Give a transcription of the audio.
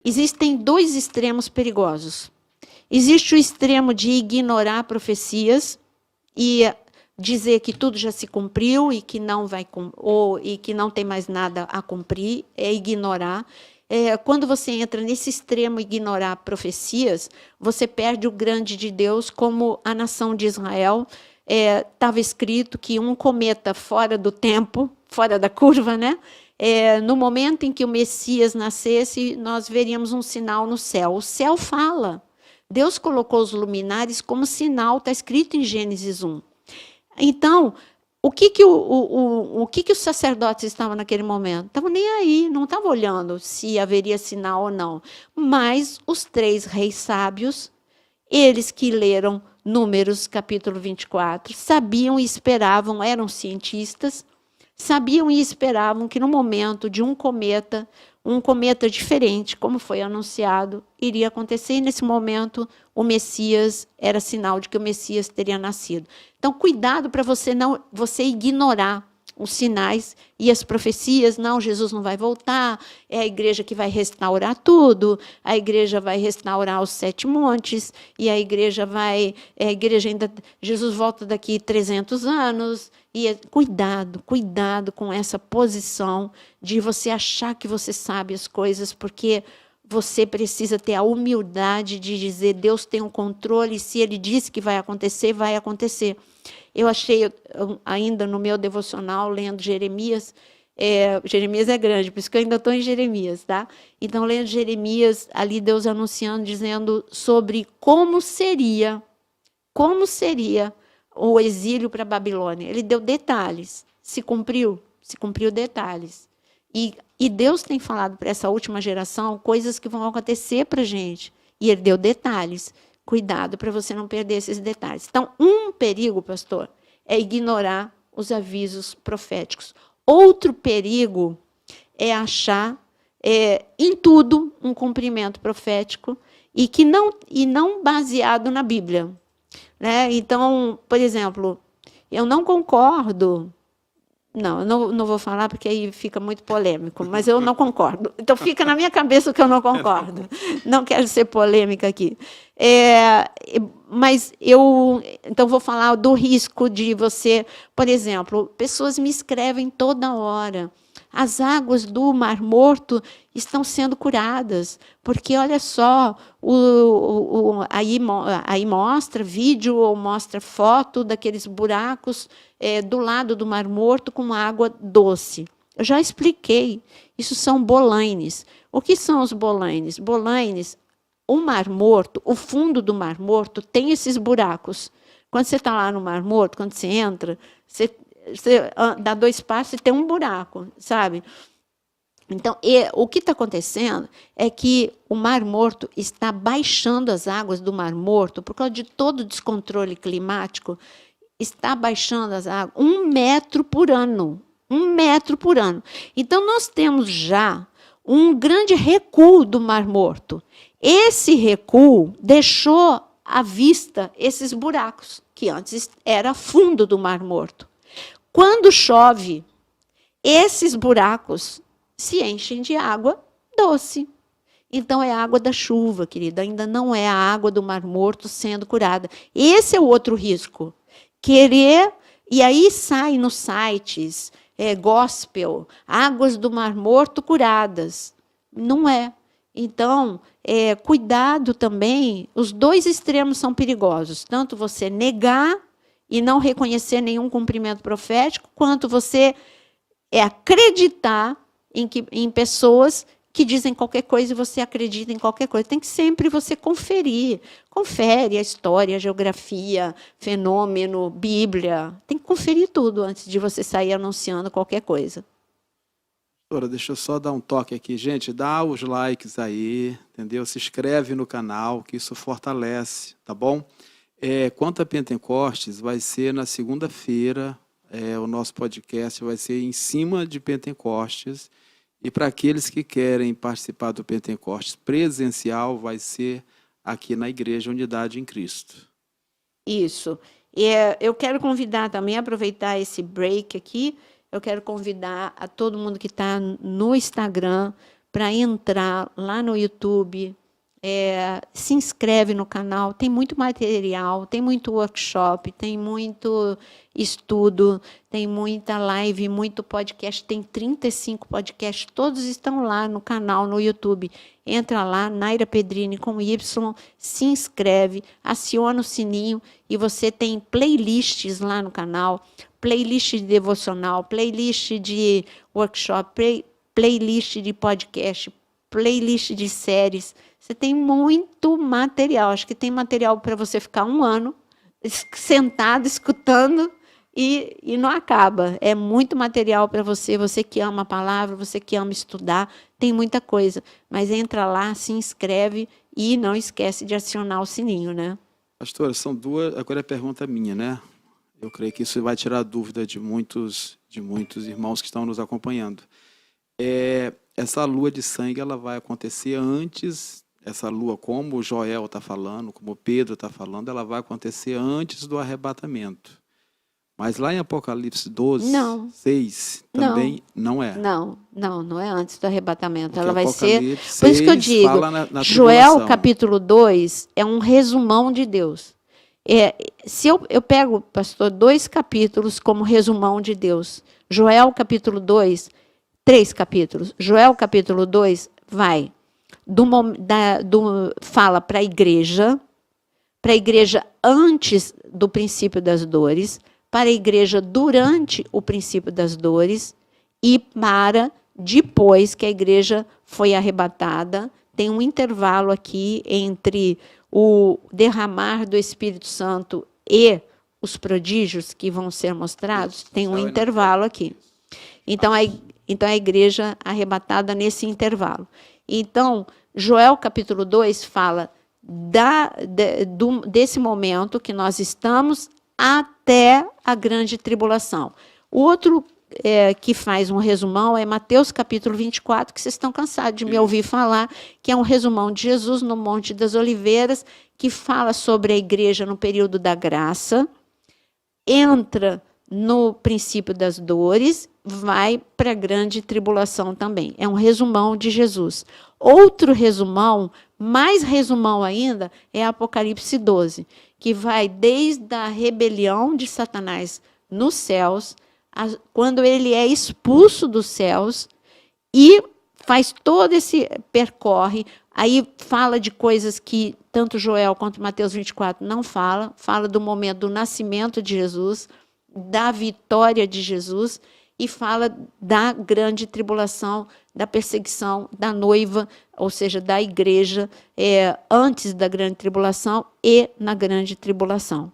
Existem dois extremos perigosos. Existe o extremo de ignorar profecias e dizer que tudo já se cumpriu e que não vai e que não tem mais nada a cumprir, é ignorar. Quando você entra nesse extremo, ignorar profecias, você perde o grande de Deus, como a nação de Israel. Estava escrito que um cometa fora do tempo, fora da curva, né? No momento em que o Messias nascesse, nós veríamos um sinal no céu. O céu fala. Deus colocou os luminares como sinal, está escrito em Gênesis 1. Então, o que os sacerdotes estavam naquele momento? Estavam nem aí, não estavam olhando se haveria sinal ou não. Mas os 3 reis sábios, eles que leram Números, capítulo 24, sabiam e esperavam, eram cientistas, sabiam e esperavam que no momento de um cometa diferente, como foi anunciado, iria acontecer, e nesse momento o Messias era sinal de que o Messias teria nascido. Então, cuidado para você ignorar os sinais e as profecias. Não, Jesus não vai voltar, é a igreja que vai restaurar tudo, a igreja vai restaurar os 7 montes, e a igreja Jesus volta daqui 300 anos. E cuidado com essa posição de você achar que você sabe as coisas, porque você precisa ter a humildade de dizer, Deus tem um controle, e se Ele disse que vai acontecer, vai acontecer. Eu achei, ainda no meu devocional, lendo Jeremias, Jeremias é grande, por isso que eu ainda estou em Jeremias, tá? Então, lendo Jeremias, ali Deus anunciando, dizendo sobre como seria o exílio para a Babilônia. Ele deu detalhes. Se cumpriu detalhes. E Deus tem falado para essa última geração coisas que vão acontecer para a gente. E Ele deu detalhes. Cuidado para você não perder esses detalhes. Então, um perigo, pastor, é ignorar os avisos proféticos. Outro perigo é achar em tudo um cumprimento profético e não baseado na Bíblia. Né? Então, por exemplo, eu não concordo. Não vou falar porque aí fica muito polêmico, mas eu não concordo. Então, fica na minha cabeça que eu não concordo. Não quero ser polêmica aqui. Mas então, vou falar do risco de você... Por exemplo, pessoas me escrevem toda hora. As águas do Mar Morto estão sendo curadas, porque, olha só, aí mostra vídeo ou mostra foto daqueles buracos do lado do Mar Morto com água doce. Eu já expliquei, isso são bolaines. O que são os bolaines? Bolaines, o Mar Morto, o fundo do Mar Morto tem esses buracos. Quando você está lá no Mar Morto, quando você entra, você dá 2 passos e tem um buraco, sabe? Então, o que está acontecendo é que o Mar Morto está baixando as águas do Mar Morto, por causa de todo o descontrole climático, está baixando as águas 1 metro por ano. 1 metro por ano. Então, nós temos já um grande recuo do Mar Morto. Esse recuo deixou à vista esses buracos, que antes era fundo do Mar Morto. Quando chove, esses buracos se enchem de água doce. Então, é a água da chuva, querida, ainda não é a água do Mar Morto sendo curada. Esse é o outro risco. E aí sai nos sites, gospel, águas do Mar Morto curadas. Não é. Então, cuidado também, os 2 extremos são perigosos, tanto você negar e não reconhecer nenhum cumprimento profético, quanto você acreditar em pessoas que dizem qualquer coisa e você acredita em qualquer coisa. Tem que sempre você confere a história, a geografia, fenômeno, Bíblia. Tem que conferir tudo antes de você sair anunciando qualquer coisa. Doutora, deixa eu só dar um toque aqui. Gente, dá os likes aí, entendeu? Se inscreve no canal, que isso fortalece, tá bom? Quanto a Pentecostes, vai ser na segunda-feira, o nosso podcast vai ser em cima de Pentecostes, e para aqueles que querem participar do Pentecostes presencial, vai ser aqui na Igreja Unidade em Cristo. Isso. Eu quero convidar também, aproveitar esse break aqui, eu quero convidar a todo mundo que está no Instagram para entrar lá no YouTube, se inscreve no canal, tem muito material, tem muito workshop, tem muito estudo, tem muita live, muito podcast, tem 35 podcasts, todos estão lá no canal, no YouTube. Entra lá, Naira Pedrini com Y, se inscreve, aciona o sininho e você tem playlists lá no canal, playlist de devocional, playlist de workshop, playlist de podcast, playlist de séries. Você tem muito material. Acho que tem material para você ficar 1 ano sentado, escutando, e não acaba. É muito material para você, você que ama a palavra, você que ama estudar, tem muita coisa. Mas entra lá, se inscreve e não esquece de acionar o sininho, né? Pastora, são duas... Agora é pergunta minha, né? Eu creio que isso vai tirar a dúvida de muitos irmãos que estão nos acompanhando. Essa lua de sangue, ela vai acontecer antes... Essa lua, como o Joel está falando, como o Pedro está falando, ela vai acontecer antes do arrebatamento. Mas lá em Apocalipse 12, 6, também não é. Não é antes do arrebatamento. Porque ela vai Apocalipse ser... Por isso que eu digo, na Joel capítulo 2 é um resumão de Deus. Se eu pego, pastor, 2 capítulos como resumão de Deus. Joel capítulo 2, 3 capítulos. Joel capítulo 2 vai... fala para a igreja antes do princípio das dores, para a igreja durante o princípio das dores e para depois que a igreja foi arrebatada. Tem um intervalo aqui entre o derramar do Espírito Santo e os prodígios que vão ser mostrados. Tem um intervalo aqui. Então, a igreja arrebatada nesse intervalo. Então, Joel capítulo 2 fala desse momento que nós estamos até a grande tribulação. O outro que faz um resumão é Mateus capítulo 24, que vocês estão cansados de me ouvir falar, que é um resumão de Jesus no Monte das Oliveiras, que fala sobre a igreja no período da graça, entra no princípio das dores, vai para a grande tribulação também. É um resumão de Jesus. Outro resumão, mais resumão ainda, é Apocalipse 12, que vai desde a rebelião de Satanás nos céus, quando ele é expulso dos céus, e faz todo esse percorre, aí fala de coisas que tanto Joel quanto Mateus 24 não fala do momento do nascimento de Jesus, da vitória de Jesus, e fala da grande tribulação, da perseguição da noiva, ou seja, da igreja, antes da grande tribulação e na grande tribulação.